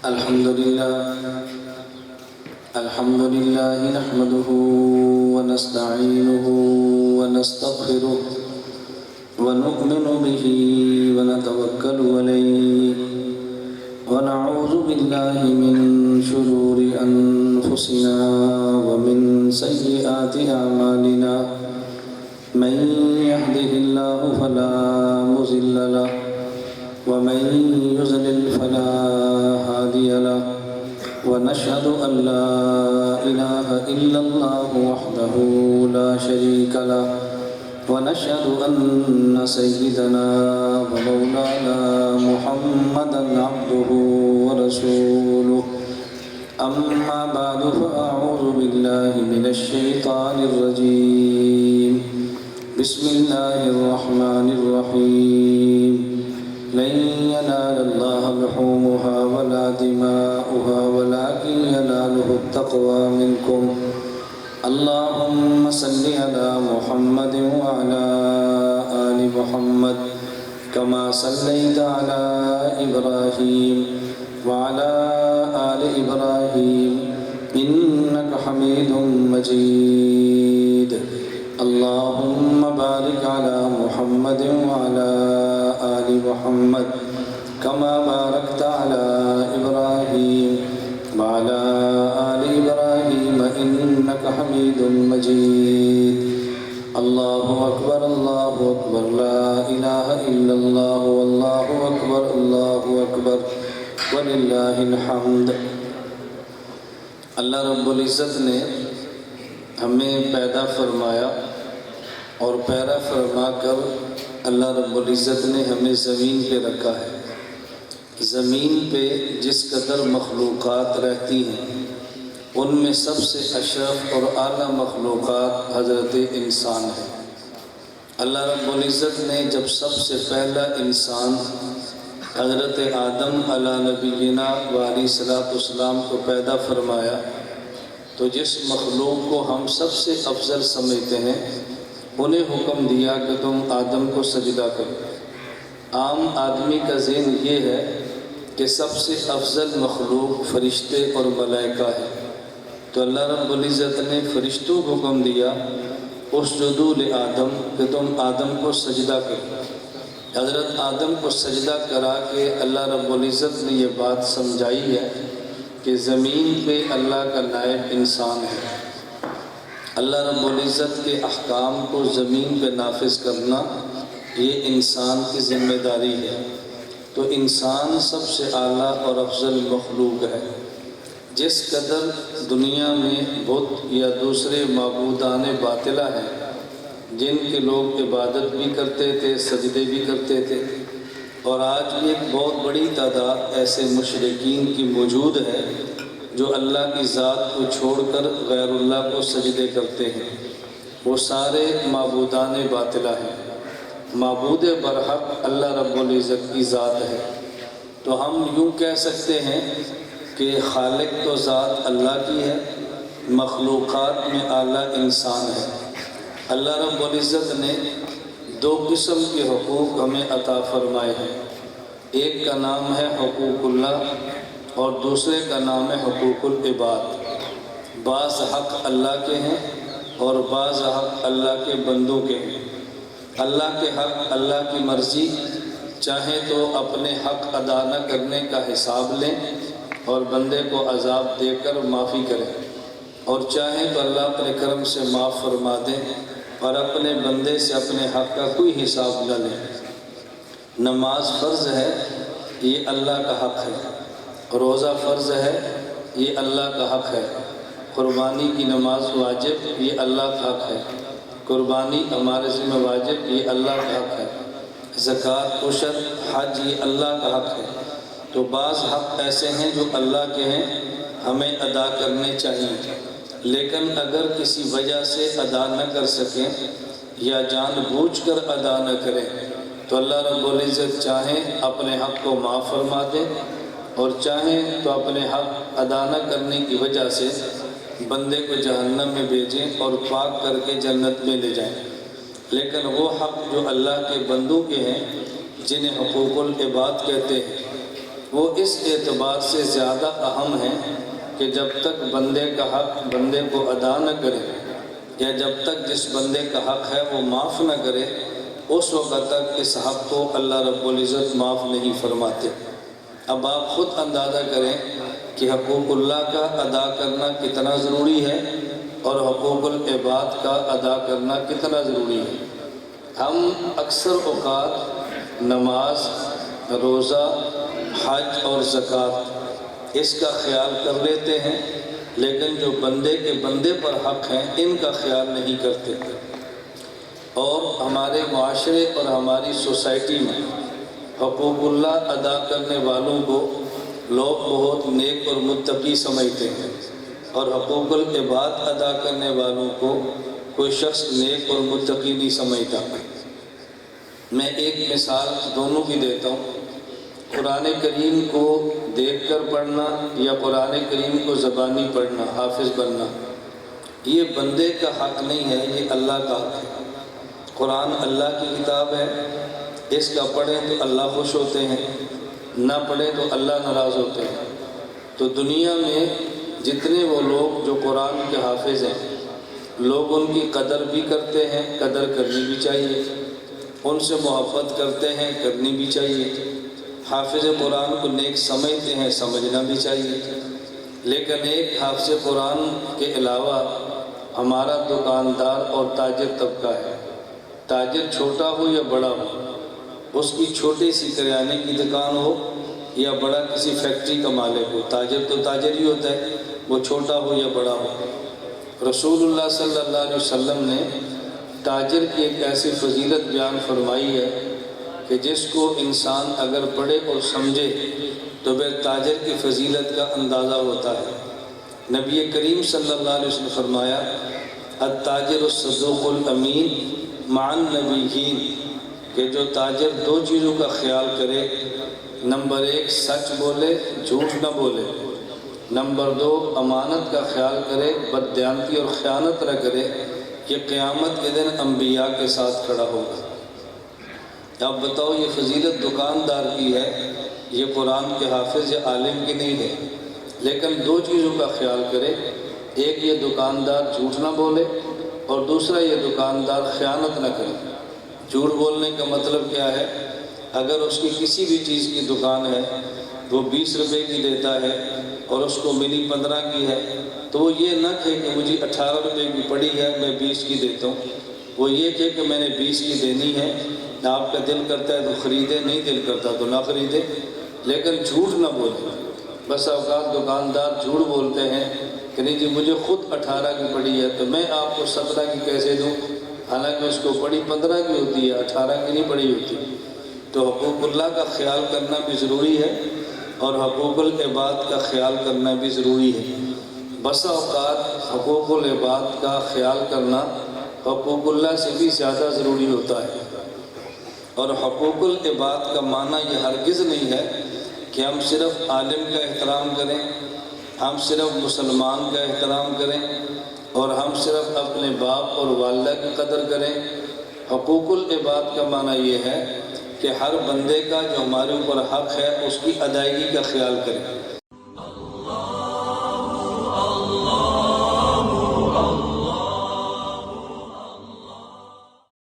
الحمد لله نحمده ونستعينه ونستغفره ونؤمن به ونتوكل عليه ونعوذ بالله من شرور أنفسنا ومن سيئات أعمالنا من يهده الله فلا مضل له ومن يضلل فلا هادي له ونشهد أن لا إله إلا الله وحده لا شريك له ونشهد أن سيدنا ومولانا محمدا عبده ورسوله أما بعد فأعوذ بالله من الشيطان الرجيم بسم الله الرحمن الرحيم لن ينال الله لحومها ولا دماؤها ولكن يناله التقوى منكم اللهم صل على محمد وعلى آل محمد كما صليت على إبراهيم وعلى آل إبراهيم إنك حميد مجيد اللهم بارك على محمد وعلى آل محمد كما باركت على إبراهيم وعلى آل إبراهيم إنك حميد مجيد الله أكبر لا إله إلا الله والله أكبر وللہ الحمد۔ اللہ رب العزت نے ہمیں پیدا فرمایا اور پیدا فرما کر اللہ رب العزت نے ہمیں زمین پہ رکھا ہے۔ زمین پہ جس قدر مخلوقات رہتی ہیں ان میں سب سے اشرف اور اعلیٰ مخلوقات حضرت انسان ہے۔ اللہ رب العزت نے جب سب سے پہلا انسان حضرت آدم علیہ نبینا علیہ الصلوۃ والسلام کو پیدا فرمایا تو جس مخلوق کو ہم سب سے افضل سمجھتے ہیں انہیں حکم دیا کہ تم آدم کو سجدہ کرو۔ عام آدمی کا ذہن یہ ہے کہ سب سے افضل مخلوق فرشتے اور ملائکہ ہے، تو اللہ رب العزت نے فرشتوں کو حکم دیا اسجدوا لآدم کہ تم آدم کو سجدہ کرو۔ حضرت آدم کو سجدہ کرا کے اللہ رب العزت نے یہ بات سمجھائی ہے کہ زمین پہ اللہ کا نائب انسان ہے۔ اللہ رب العزت کے احکام کو زمین پہ نافذ کرنا یہ انسان کی ذمہ داری ہے، تو انسان سب سے اعلیٰ اور افضل مخلوق ہے۔ جس قدر دنیا میں بت یا دوسرے معبودان باطلہ ہیں جن کے لوگ عبادت بھی کرتے تھے، سجدے بھی کرتے تھے، اور آج بھی ایک بہت بڑی تعداد ایسے مشرکین کی موجود ہے جو اللہ کی ذات کو چھوڑ کر غیر اللہ کو سجدے کرتے ہیں، وہ سارے معبودان باطلہ ہیں۔ معبود برحق اللہ رب العزت کی ذات ہے، تو ہم یوں کہہ سکتے ہیں کہ خالق تو ذات اللہ کی ہے، مخلوقات میں اعلیٰ انسان ہے۔ اللہ رب العزت نے دو قسم کے حقوق ہمیں عطا فرمائے ہیں، ایک کا نام ہے حقوق اللہ اور دوسرے کا نام ہے حقوق العباد۔ بعض حق اللہ کے ہیں اور بعض حق اللہ کے بندوں کے ہیں۔ اللہ کے حق اللہ کی مرضی، چاہے تو اپنے حق ادا نہ کرنے کا حساب لیں اور بندے کو عذاب دے کر معافی کریں، اور چاہیں تو اللہ اپنے کرم سے معاف فرما دیں اور اپنے بندے سے اپنے حق کا کوئی حساب نہ لیں۔ نماز فرض ہے، یہ اللہ کا حق ہے۔ روزہ فرض ہے، یہ اللہ کا حق ہے۔ قربانی کی نماز واجب، یہ اللہ کا حق ہے۔ قربانی ہمارے ذمہ واجب، یہ اللہ کا حق ہے۔ زکوٰۃ، عشر، حج، یہ اللہ کا حق ہے۔ تو بعض حق ایسے ہیں جو اللہ کے ہیں، ہمیں ادا کرنے چاہیے، لیکن اگر کسی وجہ سے ادا نہ کر سکیں یا جان بوجھ کر ادا نہ کریں تو اللہ رب العزت چاہیں اپنے حق کو معاف فرما دیں اور چاہیں تو اپنے حق ادا نہ کرنے کی وجہ سے بندے کو جہنم میں بھیجیں اور پاک کر کے جنت میں لے جائیں۔ لیکن وہ حق جو اللہ کے بندوں کے ہیں، جنہیں حقوق العباد کہتے ہیں، وہ اس اعتبار سے زیادہ اہم ہیں کہ جب تک بندے کا حق بندے کو ادا نہ کرے، یا جب تک جس بندے کا حق ہے وہ معاف نہ کرے، اس وقت تک اس حق کو اللہ رب العزت معاف نہیں فرماتے۔ اب آپ خود اندازہ کریں کہ حقوق اللہ کا ادا کرنا کتنا ضروری ہے اور حقوق العباد کا ادا کرنا کتنا ضروری ہے۔ ہم اکثر اوقات نماز، روزہ، حج اور زکوٰۃ اس کا خیال کر لیتے ہیں، لیکن جو بندے کے بندے پر حق ہیں ان کا خیال نہیں کرتے۔ اور ہمارے معاشرے اور ہماری سوسائٹی میں حقوق اللہ ادا کرنے والوں کو لوگ بہت نیک اور متقی سمجھتے ہیں، اور حقوق العباد ادا کرنے والوں کو کوئی شخص نیک اور متقی نہیں سمجھتا۔ میں ایک مثال دونوں کی دیتا ہوں۔ قرآن کریم کو دیکھ کر پڑھنا یا قرآن کریم کو زبانی پڑھنا، حافظ بننا، یہ بندے کا حق نہیں ہے، یہ اللہ کا حق ہے۔ قرآن اللہ کی کتاب ہے، اس کا پڑھیں تو اللہ خوش ہوتے ہیں، نہ پڑھیں تو اللہ ناراض ہوتے ہیں۔ تو دنیا میں جتنے وہ لوگ جو قرآن کے حافظ ہیں، لوگ ان کی قدر بھی کرتے ہیں، قدر کرنی بھی چاہیے، ان سے محبت کرتے ہیں، کرنی بھی چاہیے، حافظ قرآن کو نیک سمجھتے ہیں، سمجھنا بھی چاہیے۔ لیکن ایک حافظ قرآن کے علاوہ ہمارا دکاندار اور تاجر طبقہ ہے۔ تاجر چھوٹا ہو یا بڑا ہو، اس کی چھوٹی سی کریانے کی دکان ہو یا بڑا کسی فیکٹری کا مالک ہو، تاجر تو تاجر ہی ہوتا ہے، وہ چھوٹا ہو یا بڑا ہو۔ رسول اللہ صلی اللہ علیہ وسلم نے تاجر کی ایک ایسی فضیلت بیان فرمائی ہے کہ جس کو انسان اگر پڑھے اور سمجھے تو پھر تاجر کی فضیلت کا اندازہ ہوتا ہے۔ نبی کریم صلی اللہ علیہ وسلم نے فرمایا، التاجر الصدوق الامین مع النبیین، کہ جو تاجر دو چیزوں کا خیال کرے، نمبر ایک سچ بولے، جھوٹ نہ بولے، نمبر دو امانت کا خیال کرے، بددیانتی اور خیانت نہ کرے، یہ قیامت کے دن انبیاء کے ساتھ کھڑا ہوگا۔ اب بتاؤ یہ فضیلت دکاندار کی ہے، یہ قرآن کے حافظ یا عالم کی نہیں ہے۔ لیکن دو چیزوں کا خیال کرے، ایک یہ دکاندار جھوٹ نہ بولے، اور دوسرا یہ دکاندار خیانت نہ کرے۔ جھوٹ بولنے کا مطلب کیا ہے؟ اگر اس کی کسی بھی چیز کی دکان ہے، وہ 20 روپے کی دیتا ہے اور اس کو ملی 15 کی ہے، تو وہ یہ نہ کہے کہ مجھے 18 روپے کی پڑی ہے میں 20 کی دیتا ہوں، وہ یہ کہے کہ میں نے 20 کی دینی ہے، آپ کا دل کرتا ہے تو خریدے، نہیں دل کرتا تو نہ خریدے، لیکن جھوٹ نہ بولے۔ بس اوقات دکاندار جھوٹ بولتے ہیں کہ نہیں جی مجھے خود 18 کی پڑی ہے تو میں آپ کو 17 کی کیسے دوں، حالانکہ اس کو پڑی 15 کی ہوتی ہے، 18 کی نہیں پڑی ہوتی۔ تو حقوق اللہ کا خیال کرنا بھی ضروری ہے اور حقوق العباد کا خیال کرنا بھی ضروری ہے۔ بسا اوقات حقوق العباد کا خیال کرنا حقوق اللہ سے بھی زیادہ ضروری ہوتا ہے، اور حقوق العباد کا معنی یہ ہرگز نہیں ہے کہ ہم صرف عالم کا احترام کریں، ہم صرف مسلمان کا احترام کریں، اور ہم صرف اپنے باپ اور والدہ کی قدر کریں۔ حقوق العباد کا معنی یہ ہے کہ ہر بندے کا جو ہمارے اوپر حق ہے اس کی ادائیگی کا خیال کریں۔